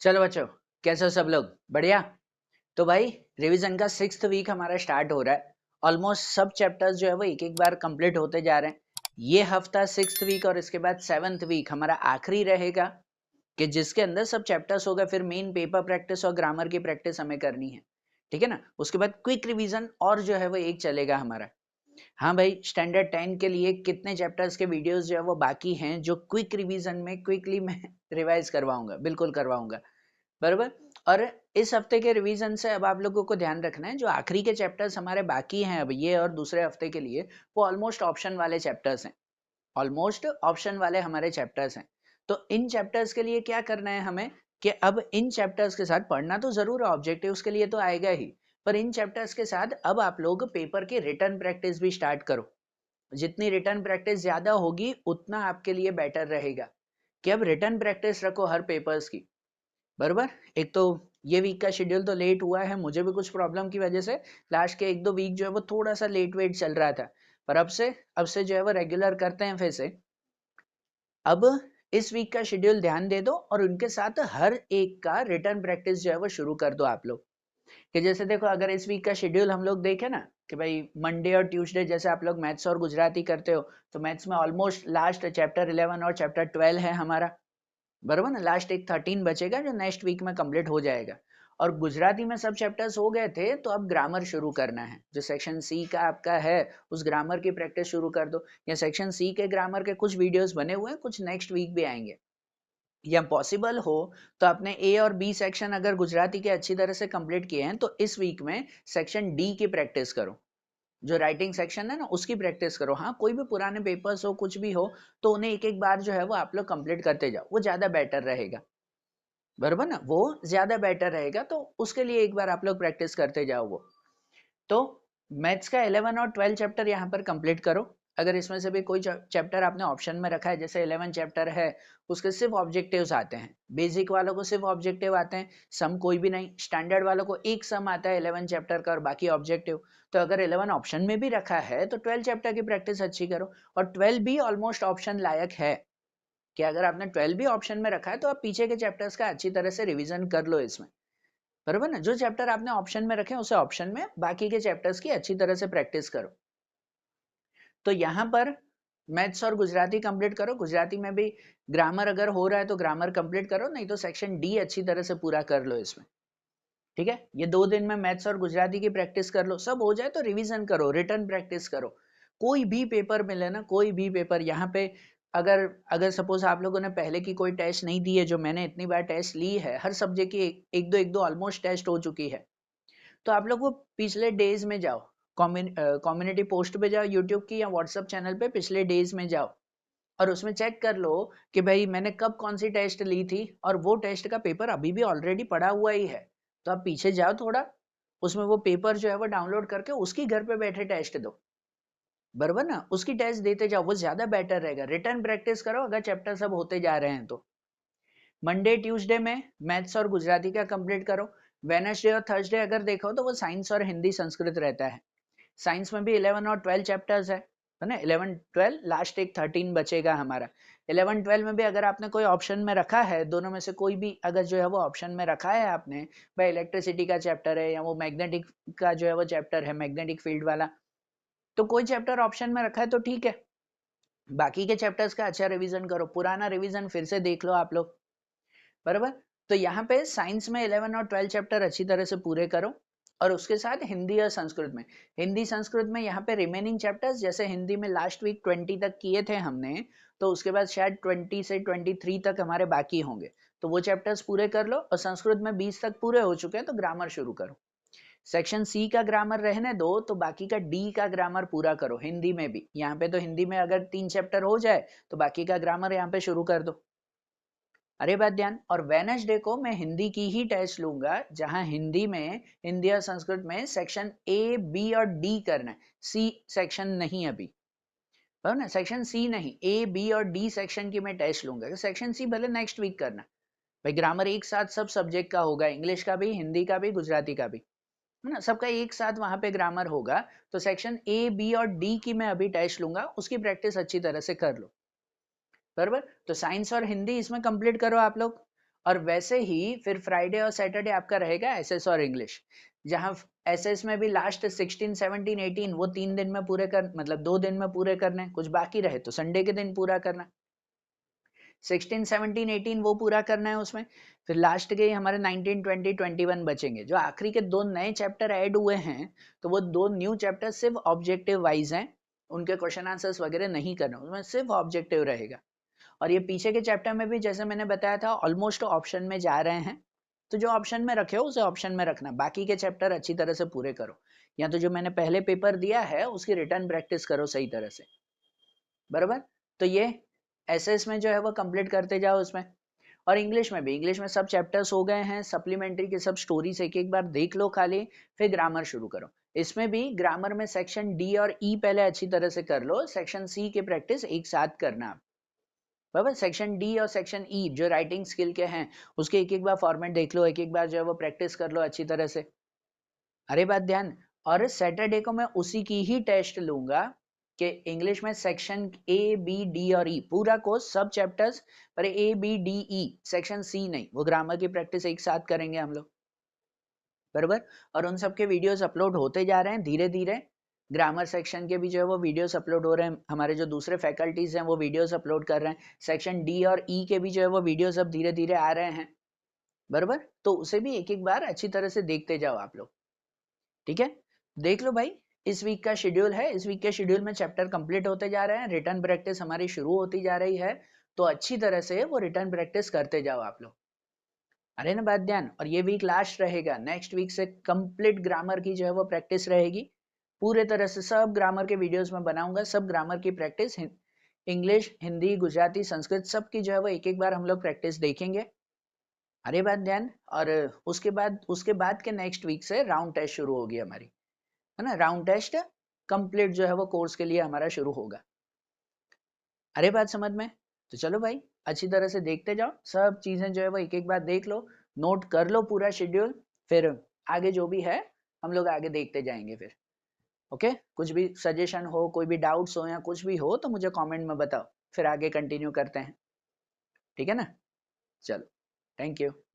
चलो बच्चों, कैसे हो सब लोग? बढ़िया। तो भाई, रिवीजन का 6th वीक हमारा स्टार्ट हो रहा है। ऑलमोस्ट सब चैप्टर्स जो है वो एक एक बार कंप्लीट होते जा रहे हैं। ये हफ्ता 6th वीक और इसके बाद 7th वीक हमारा आखिरी रहेगा कि जिसके अंदर सब चैप्टर्स होगा। फिर मेन पेपर प्रैक्टिस और ग्रामर की प्रैक्टिस हमें करनी है, ठीक है ना। उसके बाद क्विक रिवीजन और जो है वो एक चलेगा हमारा। हाँ भाई, स्टैंडर्ड 10 के लिए कितने चैप्टर्स के वीडियोस जो है वो बाकी हैं जो क्विक रिवीजन में क्विकली मैं रिवाइज करवाऊंगा, बिल्कुल करवाऊंगा। बरोबर। और इस हफ्ते के रिवीजन से अब आप लोगों को ध्यान रखना है, जो आखिरी के चैप्टर्स हमारे बाकी हैं अब ये और दूसरे हफ्ते के लिए, वो ऑलमोस्ट ऑप्शन वाले चैप्टर्स हैं। ऑलमोस्ट ऑप्शन वाले हमारे चैप्टर्स हैं। तो इन चैप्टर्स के लिए क्या करना है हमें कि अब इन चैप्टर्स के साथ पढ़ना तो जरूर है, ऑब्जेक्टिव्स के लिए तो आएगा ही, पर इन चैप्टर्स के साथ अब आप लोग पेपर की रिटर्न प्रैक्टिस भी स्टार्ट करो। जितनी रिटर्न प्रैक्टिस ज्यादा होगी उतना आपके लिए बेटर रहेगा कि अब रिटर्न प्रैक्टिस रखो हर पेपर्स की। बरोबर। एक तो ये वीक का शेड्यूल तो लेट हुआ है, मुझे भी कुछ प्रॉब्लम की वजह से लास्ट के 1-2 वीक जो है वो थोड़ा सा लेट वेट चल रहा था, पर अब से जो है वो रेगुलर करते हैं फिर से। अब इस वीक का शेड्यूल ध्यान दे दो और उनके साथ हर एक का रिटर्न प्रैक्टिस जो है वो शुरू कर दो आप लोग। कि जैसे देखो, अगर इस वीक का शेड्यूल हम लोग देखें ना, कि भाई मंडे और ट्यूसडे जैसे आप लोग मैथ्स और गुजराती करते हो, तो मैथ्स में ऑलमोस्ट लास्ट चैप्टर 11 और चैप्टर 12 है हमारा। बरोबर ना। लास्ट एक 13 बचेगा जो नेक्स्ट वीक में कंप्लीट हो जाएगा। और गुजराती में सब चैप्टर्स हो गए थे, तो अब ग्रामर शुरू करना है। जो सेक्शन सी का आपका है उस ग्रामर की प्रैक्टिस शुरू कर दो, या सेक्शन सी के ग्रामर के कुछ वीडियोस बने हुए हैं, कुछ नेक्स्ट वीक भी आएंगे। या पॉसिबल हो तो आपने ए और बी सेक्शन अगर गुजराती के अच्छी तरह से कंप्लीट किए हैं, तो इस वीक में सेक्शन डी की प्रैक्टिस करो। जो राइटिंग सेक्शन है ना, उसकी प्रैक्टिस करो। हाँ, कोई भी पुराने पेपर्स हो, कुछ भी हो, तो उन्हें एक एक बार जो है वो आप लोग कंप्लीट करते जाओ, वो ज्यादा बेटर रहेगा। बरोबर ना, वो ज्यादा बेटर रहेगा, तो उसके लिए एक बार आप लोग प्रैक्टिस करते जाओ वो। तो मैथ्स का 11 और 12 चैप्टर यहाँ पर कंप्लीट करो। अगर इसमें से भी कोई चैप्टर आपने ऑप्शन में रखा है, जैसे 11 चैप्टर है, उसके सिर्फ ऑब्जेक्टिव्स आते हैं। बेसिक वालों को सिर्फ ऑब्जेक्टिव आते हैं, सम कोई भी नहीं। स्टैंडर्ड वालों को एक सम आता है 11 चैप्टर का और बाकी ऑब्जेक्टिव। तो अगर 11 ऑप्शन में भी रखा है तो 12 चैप्टर की प्रैक्टिस अच्छी करो। और 12 भी ऑलमोस्ट ऑप्शन लायक है, कि अगर आपने 12 भी ऑप्शन में रखा है तो आप पीछे के चैप्टर्स का अच्छी तरह से रिवीजन कर लो इसमें। बरोबर ना। जो चैप्टर आपने ऑप्शन में रखे उसे ऑप्शन में, बाकी के चैप्टर्स की अच्छी तरह से प्रैक्टिस करो। तो यहाँ पर मैथ्स और गुजराती कंप्लीट करो। गुजराती में भी ग्रामर अगर हो रहा है तो ग्रामर कंप्लीट करो, नहीं तो सेक्शन डी अच्छी तरह से पूरा कर लो इसमें। ठीक है, ये 2 दिन में मैथ्स और गुजराती की प्रैक्टिस कर लो। सब हो जाए तो रिवीजन करो, रिटर्न प्रैक्टिस करो। कोई भी पेपर मिले ना, कोई भी पेपर यहाँ पे, अगर अगर सपोज आप लोगों ने पहले की कोई टेस्ट नहीं दी है, जो मैंने इतनी बार टेस्ट ली है, हर सब्जेक्ट की एक दो ऑलमोस्ट टेस्ट हो चुकी है, तो आप लोग वो पिछले डेज में जाओ, कम्युनिटी पोस्ट पे जाओ यूट्यूब की, या व्हाट्सएप चैनल पे पिछले डेज में जाओ और उसमें चेक कर लो कि भाई मैंने कब कौन सी टेस्ट ली थी, और वो टेस्ट का पेपर अभी भी ऑलरेडी पड़ा हुआ ही है। तो आप पीछे जाओ थोड़ा, उसमें वो पेपर जो है वो डाउनलोड करके उसकी घर पे बैठे टेस्ट दो। बराबर ना, उसकी टेस्ट देते जाओ, वो ज्यादा बेटर रहेगा। रिटर्न प्रैक्टिस करो अगर चैप्टर सब होते जा रहे हैं तो। मंडे ट्यूसडे में मैथ्स और गुजराती का कंप्लीट करो। वेनसडे और थर्सडे अगर देखो तो वो साइंस और हिंदी संस्कृत रहता है। साइंस में भी 11 और 12 चैप्टर्स है ना। 11 12 लास्ट एक 13 बचेगा हमारा। 11 12 में भी अगर आपने कोई ऑप्शन में रखा है, दोनों में से कोई भी अगर जो है वो ऑप्शन में रखा है आपने, भाई इलेक्ट्रिसिटी का चैप्टर है या वो मैग्नेटिक का जो है वो चैप्टर है, मैग्नेटिक फील्ड वाला, तो कोई चैप्टर ऑप्शन में रखा है तो ठीक है। बाकी के चैप्टर्स का अच्छा रिवीजन करो, पुराना रिवीजन फिर से देख लो आप लोग। बराबर। तो यहाँ पे साइंस में 11 और 12 चैप्टर अच्छी तरह से पूरे करो। और उसके साथ हिंदी और संस्कृत में, हिंदी संस्कृत में यहाँ पे रिमेनिंग चैप्टर्स, जैसे हिंदी में लास्ट वीक 20 तक किए थे हमने, तो उसके बाद शायद 20 से 23 तक हमारे बाकी होंगे, तो वो चैप्टर्स पूरे कर लो। और संस्कृत में 20 तक पूरे हो चुके हैं, तो ग्रामर शुरू करो। सेक्शन सी का ग्रामर रहने दो, तो बाकी का डी का ग्रामर पूरा करो हिंदी में भी। यहाँ पे तो हिंदी में अगर 3 चैप्टर हो जाए तो बाकी का ग्रामर यहाँ पे शुरू कर दो। अरे बात ध्यान। और वेनसडे को मैं हिंदी की ही टेस्ट लूंगा, जहां हिंदी में, हिंदी और संस्कृत में सेक्शन ए बी और डी करना है, सी सेक्शन नहीं अभी। है ना, सेक्शन सी नहीं, ए बी और डी सेक्शन की मैं टेस्ट लूंगा। सेक्शन सी भले नेक्स्ट वीक करना। भाई ग्रामर एक साथ सब सब्जेक्ट का होगा, इंग्लिश का भी, हिंदी का भी, गुजराती का भी, है ना, सबका एक साथ वहां पे ग्रामर होगा। तो सेक्शन ए बी और डी की मैं अभी टेस्ट लूंगा, उसकी प्रैक्टिस अच्छी तरह से कर लो। बराबर। तो साइंस और हिंदी इसमें कंप्लीट करो आप लोग। और वैसे ही फिर फ्राइडे और सैटरडे आपका रहेगा एसएस और इंग्लिश, जहां एसएस में भी लास्ट 16, 17, 18 वो 3 दिन में पूरे कर, मतलब 2 दिन में पूरे करने, कुछ बाकी रहे तो संडे के दिन पूरा करना, 16, 17, 18 वो पूरा करना है उसमें। फिर लास्ट के हमारे 19, 20, 21 बचेंगे, जो आखिरी के 2 नए चैप्टर ऐड हुए हैं, तो वो 2 न्यू चैप्टर सिर्फ ऑब्जेक्टिव वाइज हैं, उनके क्वेश्चन आंसर्स वगैरह नहीं करना, उसमें सिर्फ ऑब्जेक्टिव रहेगा। और ये पीछे के चैप्टर में भी जैसे मैंने बताया था ऑलमोस्ट ऑप्शन में जा रहे हैं, तो जो ऑप्शन में रखे हो उसे ऑप्शन में रखना, बाकी के चैप्टर अच्छी तरह से पूरे करो, या तो जो मैंने पहले पेपर दिया है उसकी रिटर्न प्रैक्टिस करो सही तरह से, बराबर। तो ये एसएस में जो है वो कंप्लीट करते जाओ उसमें। और इंग्लिश में भी, इंग्लिश में सब चैप्टर्स हो गए हैं, सप्लीमेंट्री के सब स्टोरीज एक एक बार देख लो खाली, फिर ग्रामर शुरू करो। इसमें भी ग्रामर में सेक्शन डी और ई पहले अच्छी तरह से कर लो, सेक्शन सी के प्रैक्टिस एक साथ करना आप, बराबर। सेक्शन डी और सेक्शन ई जो राइटिंग स्किल के हैं उसके एक एक बार फॉर्मेट देख लो, एक एक बार जो है वो प्रैक्टिस कर लो अच्छी तरह से। अरे बात ध्यान, और सैटरडे को मैं उसी की ही टेस्ट लूंगा कि इंग्लिश में सेक्शन ए बी डी और ई पूरा कोर्स सब चैप्टर्स, पर A B D E section C नहीं, वो ग्रामर की प्रैक्टिस एक साथ करेंगे हम लोग, बराबर। और उन सब के वीडियोस अपलोड होते जा रहे हैं धीरे धीरे, ग्रामर सेक्शन के भी जो है वो वीडियोस अपलोड हो रहे हैं, हमारे जो दूसरे फैकल्टीज हैं वो वीडियोस अपलोड कर रहे हैं, सेक्शन डी और ई के भी जो है वो वीडियोस अब धीरे धीरे आ रहे हैं, बराबर। तो उसे भी एक एक बार अच्छी तरह से देखते जाओ आप लोग, ठीक है। देख लो भाई, इस वीक का शेड्यूल है, इस वीक के शेड्यूल में चैप्टर कंप्लीट होते जा रहे हैं, रिटर्न प्रैक्टिस हमारी शुरू होती जा रही है, तो अच्छी तरह से वो रिटर्न प्रैक्टिस करते जाओ आप लोग। अरे ना बात ध्यान, और ये वीक लास्ट रहेगा, नेक्स्ट वीक से कंप्लीट ग्रामर की जो है वो प्रैक्टिस रहेगी, पूरे तरह से सब ग्रामर के वीडियोस में बनाऊंगा, सब ग्रामर की प्रैक्टिस, इंग्लिश, हिंदी, गुजराती, संस्कृत, सब की जो है वो एक एक बार हम लोग प्रैक्टिस देखेंगे। अरे बात ध्यान, और उसके बाद के नेक्स्ट वीक से राउंड टेस्ट शुरू होगी हमारी, है ना, राउंड टेस्ट कंप्लीट जो है वो कोर्स के लिए हमारा शुरू होगा। अरे बात समझ में, तो चलो भाई अच्छी तरह से देखते जाओ, सब चीजें जो है वो एक एक बार देख लो, नोट कर लो पूरा शेड्यूल, फिर आगे जो भी है हम लोग आगे देखते जाएंगे फिर। ओके, कुछ भी सजेशन हो, कोई भी डाउट्स हो या कुछ भी हो तो मुझे कमेंट में बताओ, फिर आगे कंटिन्यू करते हैं, ठीक है ना। चलो, थैंक यू।